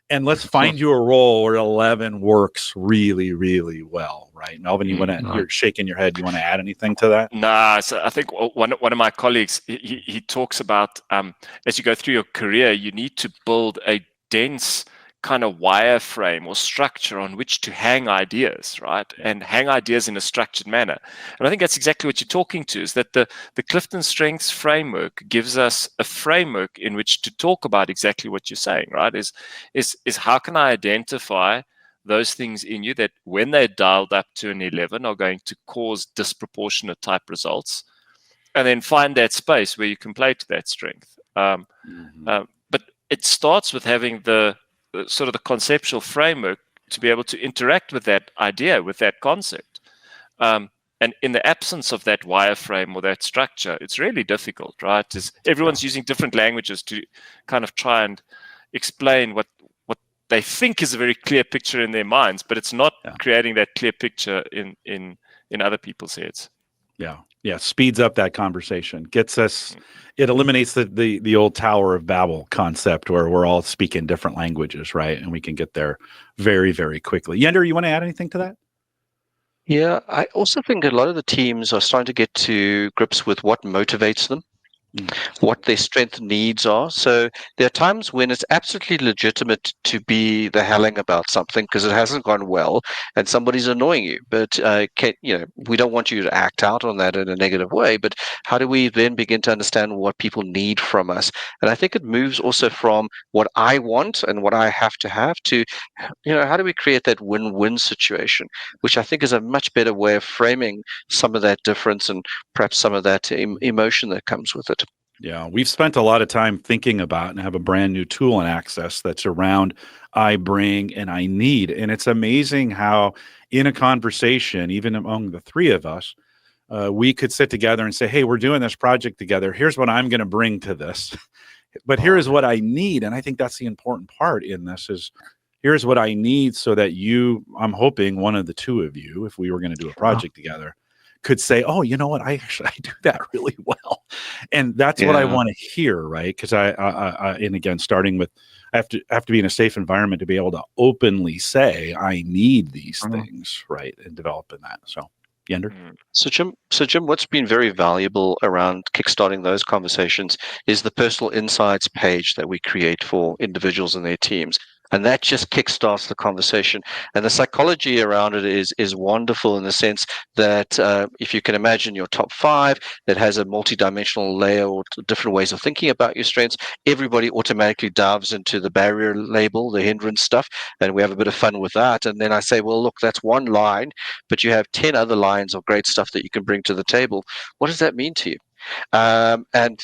And let's find you a role where 11 works really, really well, right? Melvin, you're shaking your head. You want to add anything to that?
Nah, so I think one of my colleagues, he talks about as you go through your career, you need to build a dense kind of wireframe or structure on which to hang ideas, right? And hang ideas in a structured manner. And I think that's exactly what you're talking to, is that the CliftonStrengths framework gives us a framework in which to talk about exactly what you're saying, right? Is how can I identify those things in you that when they're dialed up to an 11 are going to cause disproportionate type results, and then find that space where you can play to that strength. But it starts with having the sort of the conceptual framework to be able to interact with that idea, with that concept. And in the absence of that wireframe or that structure, it's really difficult, right? Everyone's using different languages to kind of try and explain what they think is a very clear picture in their minds, but it's not creating that clear picture in other people's heads.
Yeah, speeds up that conversation. Gets us. It eliminates the old Tower of Babel concept where we're all speaking different languages, right? And we can get there very, very quickly. Yendor, you want to add anything to that?
Yeah, I also think a lot of the teams are starting to get to grips with what motivates them, what their strength needs are. So there are times when it's absolutely legitimate to be the helling about something because it hasn't gone well and somebody's annoying you. But we don't want you to act out on that in a negative way. But how do we then begin to understand what people need from us? And I think it moves also from what I want and what I have to how do we create that win-win situation, which I think is a much better way of framing some of that difference and perhaps some of that emotion that comes with it.
Yeah, we've spent a lot of time thinking about and have a brand new tool in Access that's around I bring and I need. And it's amazing how in a conversation, even among the three of us, we could sit together and say, hey, we're doing this project together. Here's what I'm going to bring to this. But here is what I need. And I think that's the important part in this is here's what I need so that I'm hoping one of the two of you, if we were going to do a project together, could say, oh, you know what? I do that really well. And that's what I want to hear, right? Because and again, starting with, I have to be in a safe environment to be able to openly say, I need these things, right? And developing that. So. Yender?
So Jim, what's been very valuable around kickstarting those conversations is the personal insights page that we create for individuals and their teams. And that just kickstarts the conversation. And the psychology around it is wonderful in the sense that if you can imagine your top 5 that has a multi-dimensional layer or different ways of thinking about your strengths, everybody automatically dives into the barrier label, the hindrance stuff, and we have a bit of fun with that. And then I say, well, look, that's one line, but you have 10 other lines of great stuff that you can bring to the table. What does that mean to you? And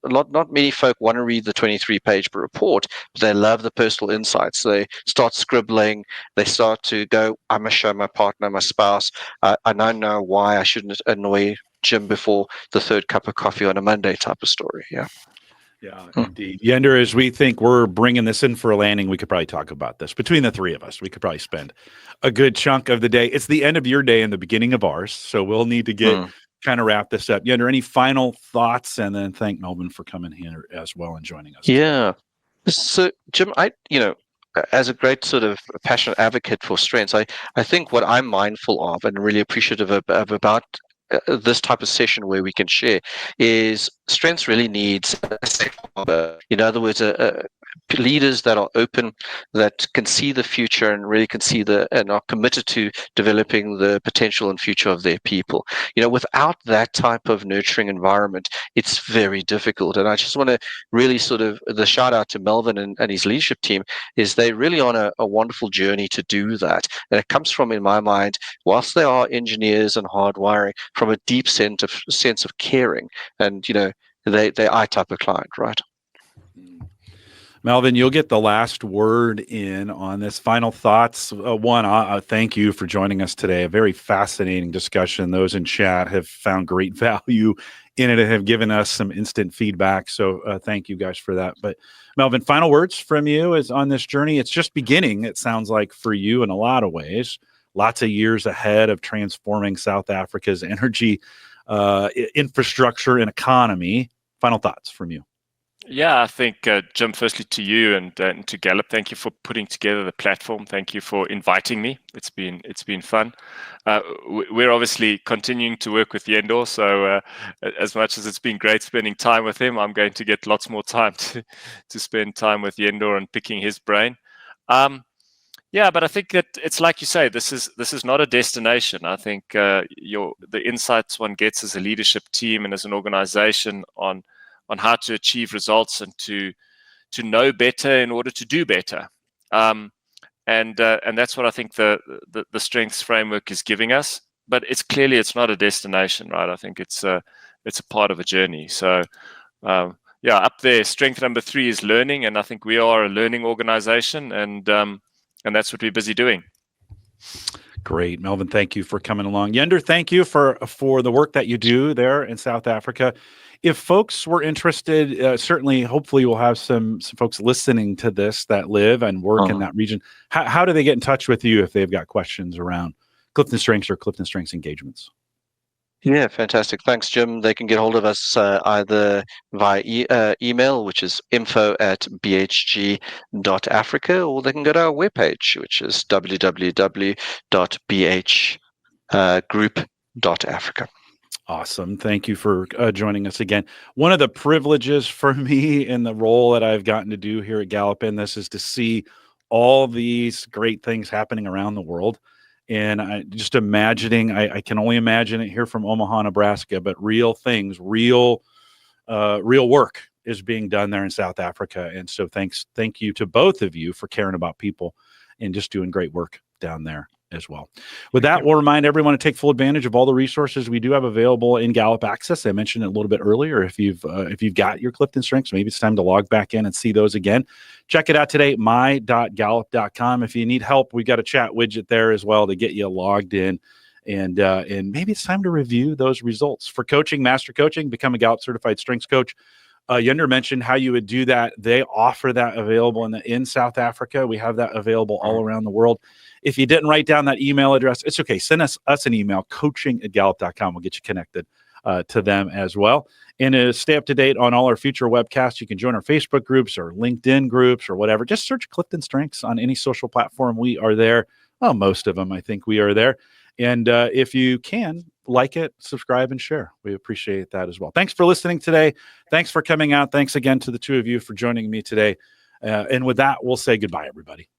not many folk want to read the 23-page report, but they love the personal insights. They start scribbling. They start to go, I must show my partner, my spouse. I don't know why I shouldn't annoy Jim before the 3rd cup of coffee on a Monday type of story. Yeah.
Yeah, indeed. Yender, as we think we're bringing this in for a landing, we could probably talk about this. Between the 3 of us, we could probably spend a good chunk of the day. It's the end of your day and the beginning of ours, so we'll need to get kind of wrap this up. Yender, any final thoughts? And then thank Melvin for coming here as well and joining us.
Yeah. So, Jim, as a great sort of passionate advocate for strengths, I think what I'm mindful of and really appreciative of about this type of session where we can share is strengths really needs a safe harbor. In other words, leaders that are open, that can see the future and really can see and are committed to developing the potential and future of their people. Without that type of nurturing environment, it's very difficult. And I just want to really sort of the shout out to Melvin and his leadership team is they're really on a wonderful journey to do that. And it comes from, in my mind, whilst they are engineers and hardwiring, from a deep sense of caring. And, they I type of client, right?
Melvin, you'll get the last word in on this. Final thoughts. One, thank you for joining us today. A very fascinating discussion. Those in chat have found great value in it and have given us some instant feedback. So thank you guys for that. But Melvin, final words from you is on this journey. It's just beginning, it sounds like, for you in a lot of ways. Lots of years ahead of transforming South Africa's energy infrastructure and economy. Final thoughts from you.
Yeah, I think, Jim, firstly to you and to Gallup, thank you for putting together the platform. Thank you for inviting me. It's been fun. We're obviously continuing to work with Yendor, so as much as it's been great spending time with him, I'm going to get lots more time to spend time with Yendor and picking his brain. Yeah, but I think that it's like you say, this is not a destination. I think the insights one gets as a leadership team and as an organization on how to achieve results and to know better in order to do better. And that's what I think the strengths framework is giving us. But it's not a destination, right? I think it's a part of a journey. So yeah, up there, strength number 3 is learning, and I think we are a learning organization, and that's what we're busy doing.
Great. Melvin, thank you for coming along. Yender, thank you for the work that you do there in South Africa. If folks were interested, certainly, hopefully we'll have some folks listening to this that live and work in that region. How do they get in touch with you if they've got questions around CliftonStrengths or CliftonStrengths engagements?
Yeah, fantastic. Thanks, Jim. They can get hold of us either via email, which is info@bhg.africa, or they can go to our webpage, which is www.bhgroup.africa.
Awesome. Thank you for joining us again. One of the privileges for me in the role that I've gotten to do here at Gallup in this is to see all these great things happening around the world. And I just imagining, I can only imagine it here from Omaha, Nebraska, but real things, real work is being done there in South Africa. And so thank you to both of you for caring about people and just doing great work down there as well. With that, we'll remind everyone to take full advantage of all the resources we do have available in Gallup Access. I mentioned it a little bit earlier. If you've got your CliftonStrengths, maybe it's time to log back in and see those again. Check it out today, my.gallup.com. If you need help, we got a chat widget there as well to get you logged in. And maybe it's time to review those results. For coaching, master coaching, become a Gallup certified strengths coach. Yender mentioned how you would do that. They offer that available in South Africa. We have that available all around the world. If you didn't write down that email address, it's okay. Send us an email, coaching@gallup.com. We'll get you connected to them as well. And to stay up to date on all our future webcasts, you can join our Facebook groups or LinkedIn groups or whatever. Just search Clifton Strengths on any social platform. We are there. Well, most of them, I think we are there. And if you can, like it, subscribe, and share. We appreciate that as well. Thanks for listening today. Thanks for coming out. Thanks again to the two of you for joining me today. And with that, we'll say goodbye, everybody.